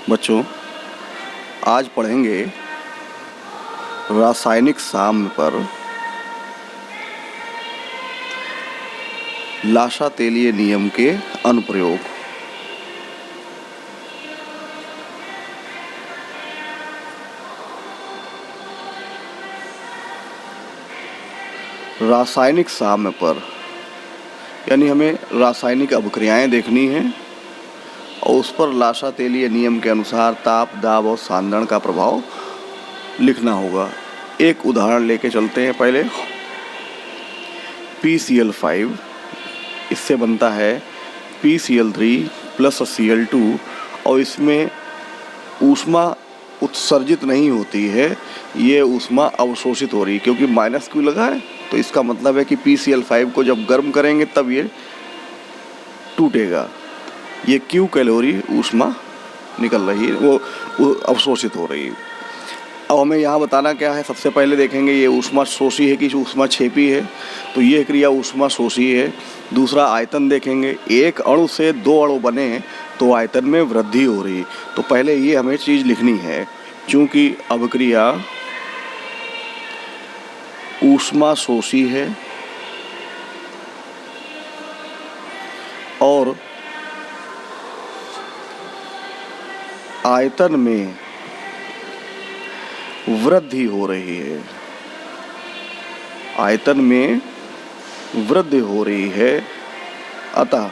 बच्चों, आज पढ़ेंगे रासायनिक साम्य पर लाशा-तेलीय नियम के अनुप्रयोग। रासायनिक साम्य पर यानी हमें रासायनिक अभिक्रियाएं देखनी हैं और उस पर लाशा-तेलीय नियम के अनुसार ताप, दाब और सांद्रण का प्रभाव लिखना होगा। एक उदाहरण लेके चलते हैं। पहले PCl5, इससे बनता है PCl3 प्लस Cl2 और इसमें ऊष्मा उत्सर्जित नहीं होती है, ये ऊष्मा अवशोषित हो रही है क्योंकि माइनस क्यू लगा है। तो इसका मतलब है कि PCl5 को जब गर्म करेंगे तब ये टूटेगा। ये Q कैलोरी ऊष्मा निकल रही है, वो अवशोषित हो रही है। अब हमें यहाँ बताना क्या है, सबसे पहले देखेंगे ये ऊष्मा शोषी है कि ऊष्मा छेपी है। तो ये क्रिया ऊष्मा शोषी है। दूसरा आयतन देखेंगे, एक अणु से दो अणु बने तो आयतन में वृद्धि हो रही। तो पहले ये हमें चीज़ लिखनी है, चूँकि अभिक्रिया ऊष्मा शोषी है और आयतन में वृद्धि हो रही है, आयतन में वृद्धि हो रही है, अतः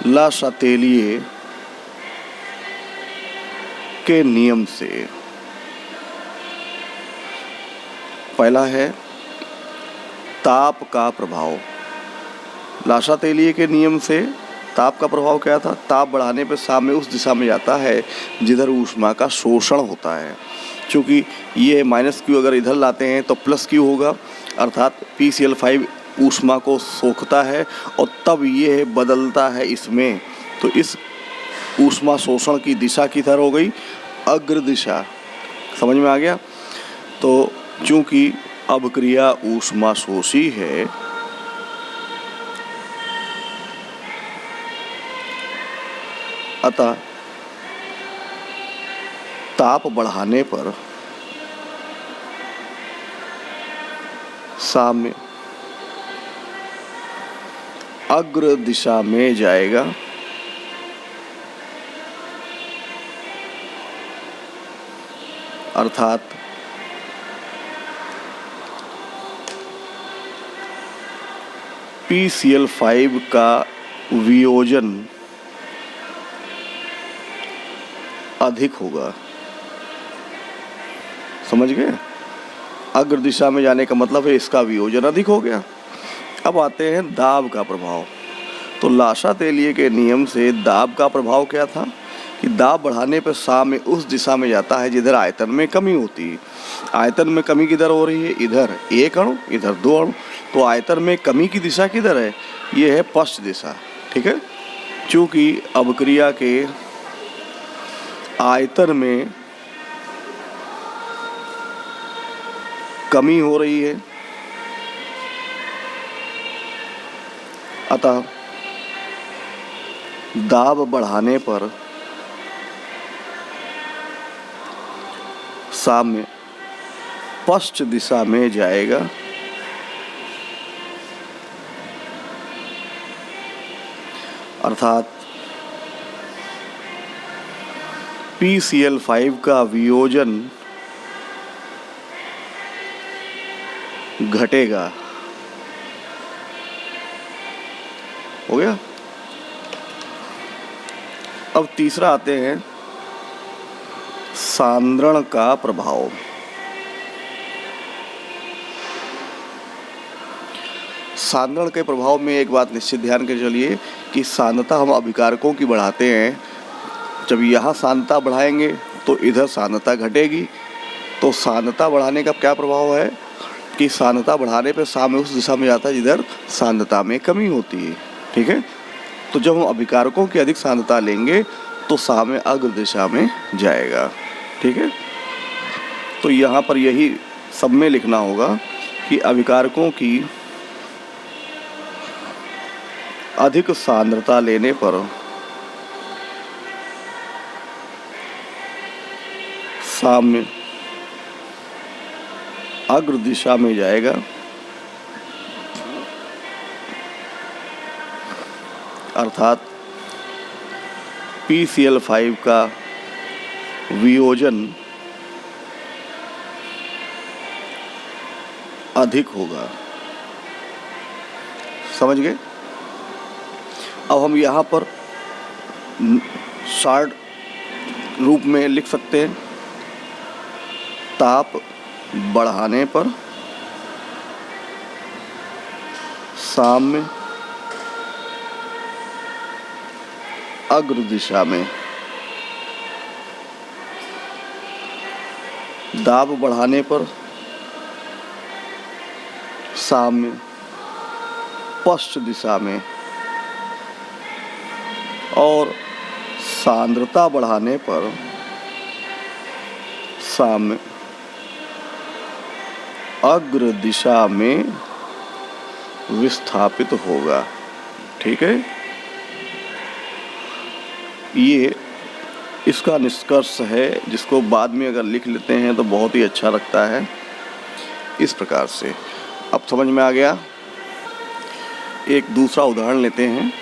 लाशा-तेलीय के नियम से पहला है ताप का प्रभाव। लाशा-तेलीय के नियम से ताप का प्रभाव क्या था? ताप बढ़ाने पर साम्य उस दिशा में जाता है जिधर ऊष्मा का शोषण होता है। क्योंकि ये माइनस क्यू अगर इधर लाते हैं तो प्लस क्यू होगा, अर्थात PCl5 ऊष्मा को सोखता है और तब ये बदलता है इसमें। तो इस ऊष्मा शोषण की दिशा किधर हो गई? अग्र दिशा। समझ में आ गया? तो चूँकि अभिक्रिया ऊष्मा शोषी है, अतः ताप बढ़ाने पर साम्य अग्र दिशा में जाएगा, अर्थात PCl5 का वियोजन अधिक होगा। समझ गए? अग्र दिशा में जाने का मतलब है इसका वियोजन अधिक हो गया। अब आते हैं दाब का प्रभाव। तो लाशा-तेलीय के नियम से दाब का प्रभाव क्या था कि दाब बढ़ाने पर साम्य उस दिशा में जाता है जिधर आयतन में कमी होती है। आयतन में कमी किधर हो रही है? इधर एक अणु, इधर दो अणु। तो आयतन में कमी की दिशा किधर है? ये है पश्च दिशा। ठीक है? चूँकि अभिक्रिया के आयतन में कमी हो रही है, अतः दाब बढ़ाने पर साम्य पश्च दिशा में जाएगा, अर्थात PCl5 का वियोजन घटेगा। हो गया? अब तीसरा आते हैं सांद्रण का प्रभाव। सांद्रण के प्रभाव में एक बात निश्चित ध्यान के चलिए कि सांद्रता हम अभिकारकों की बढ़ाते हैं। जब यहाँ सांद्रता बढ़ाएंगे तो इधर सांद्रता घटेगी। तो सांद्रता बढ़ाने का क्या प्रभाव है कि सांद्रता बढ़ाने पर साम्य उस दिशा में जाता है जिधर सांद्रता में कमी होती है। ठीक है? तो जब हम अभिकारकों की अधिक सांद्रता लेंगे तो साम्य अग्र दिशा में जाएगा। ठीक है? तो यहाँ पर यही सब में लिखना होगा कि अभिकारकों की अधिक सांद्रता लेने पर साम्य अग्र दिशा में जाएगा, अर्थात PCl5 का वियोजन अधिक होगा। समझ गए? अब हम यहाँ पर शॉर्ट रूप में लिख सकते हैं, ताप बढ़ाने पर साम्य अग्र दिशा में, दाब बढ़ाने पर साम्य पश्चिम दिशा में, और सांद्रता बढ़ाने पर साम्य अग्र दिशा में विस्थापित होगा। ठीक है, ये इसका निष्कर्ष है, जिसको बाद में अगर लिख लेते हैं तो बहुत ही अच्छा लगता है। इस प्रकार से अब समझ में आ गया। एक दूसरा उदाहरण लेते हैं।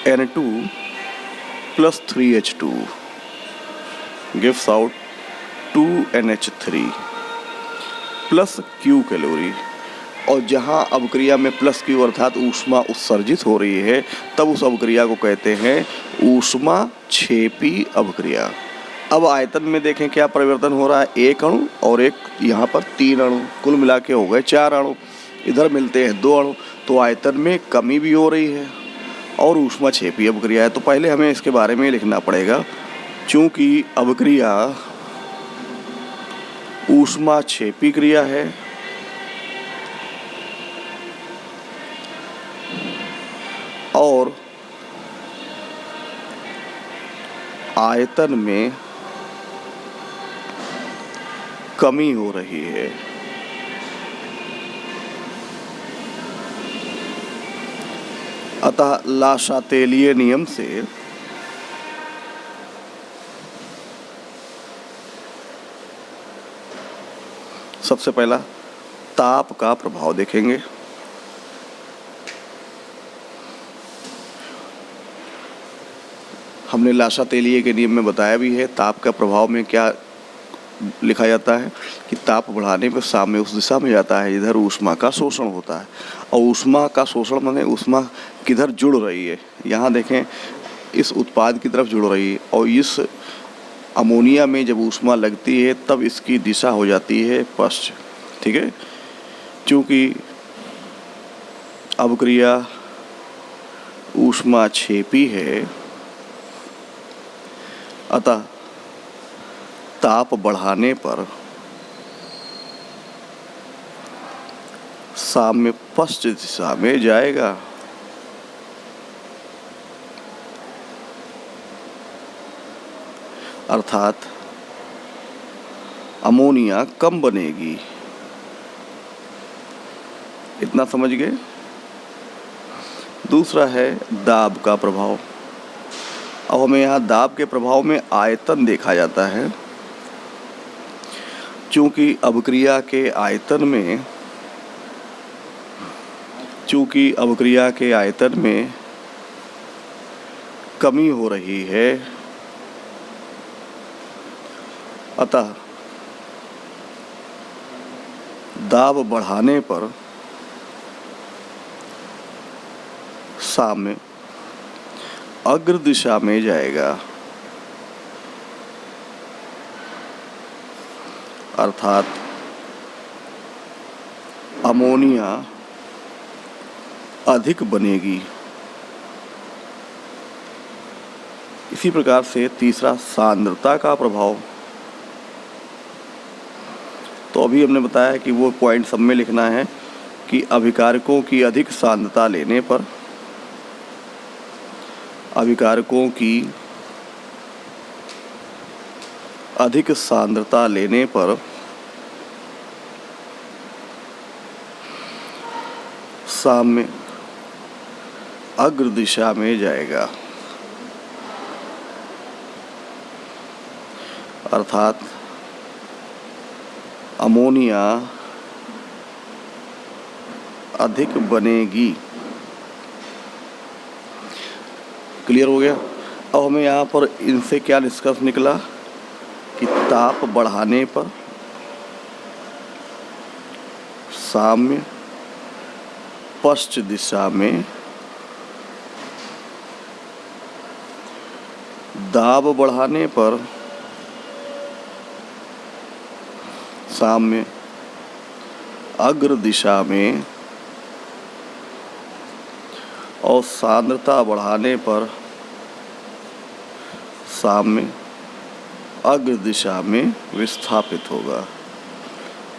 N2 plus 3H2 gives out 2NH3 plus Q calorie, और जहाँ अभिक्रिया में प्लस Q अर्थात ऊष्मा उत्सर्जित हो रही है, तब उस अभिक्रिया को कहते हैं ऊष्मा क्षेपी अभिक्रिया। अब आयतन में देखें क्या परिवर्तन हो रहा है, एक अणु और एक यहाँ पर 3 अणु, कुल मिला के हो गए 4 अणु, इधर मिलते हैं 2 अणु, तो आयतन में कमी भी हो रही है और ऊष्मा क्षेपी अभिक्रिया है। तो पहले हमें इसके बारे में लिखना पड़ेगा। चूँकि अभिक्रिया ऊष्मा क्षेपी क्रिया है, और आयतन में कमी हो रही है, अतः लाशातेलिए नियम से सबसे पहला ताप का प्रभाव देखेंगे। हमने लाशातेलिए के नियम में बताया भी है, ताप का प्रभाव में क्या लिखा जाता है कि ताप बढ़ाने पर साम्य उस दिशा में जाता है इधर ऊष्मा का शोषण होता है। और ऊष्मा का शोषण माने ऊष्मा किधर जुड़ रही है, यहाँ देखें इस उत्पाद की तरफ जुड़ रही है, और इस अमोनिया में जब ऊष्मा लगती है तब इसकी दिशा हो जाती है पश्च। ठीक है, क्योंकि अभिक्रिया ऊष्मा क्षेपी है, अतः ताप बढ़ाने पर साम्य पश्चिम दिशा में जाएगा। अर्थात अमोनिया कम बनेगी। इतना समझ गए। दूसरा है दाब का प्रभाव। अब हमें यहाँ दाब के प्रभाव में आयतन देखा जाता है। चूँकि अभिक्रिया के आयतन में कमी हो रही है, अतः दाब बढ़ाने पर साम्य अग्र दिशा में जाएगा। अर्थात अमोनिया अधिक बनेगी। इसी प्रकार से तीसरा सांद्रता का प्रभाव। तो अभी हमने बताया कि वो पॉइंट सब में लिखना है कि अभिकारकों की अधिक सांद्रता लेने पर साम्य अग्र दिशा में जाएगा। अर्थात अमोनिया अधिक बनेगी। क्लियर हो गया। अब हमें यहाँ पर इनसे क्या निष्कर्ष निकला कि ताप बढ़ाने पर साम्य पश्चिम दिशा में दाब बढ़ाने पर साम्य अग्र दिशा में और सांद्रता बढ़ाने पर साम्य अग्र दिशा में विस्थापित होगा।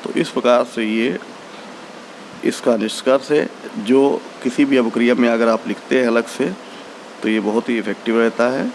तो इस प्रकार से ये इसका निष्कर्ष है। जो किसी भी अभिक्रिया में अगर आप लिखते हैं अलग से तो ये बहुत ही इफ़ेक्टिव रहता है।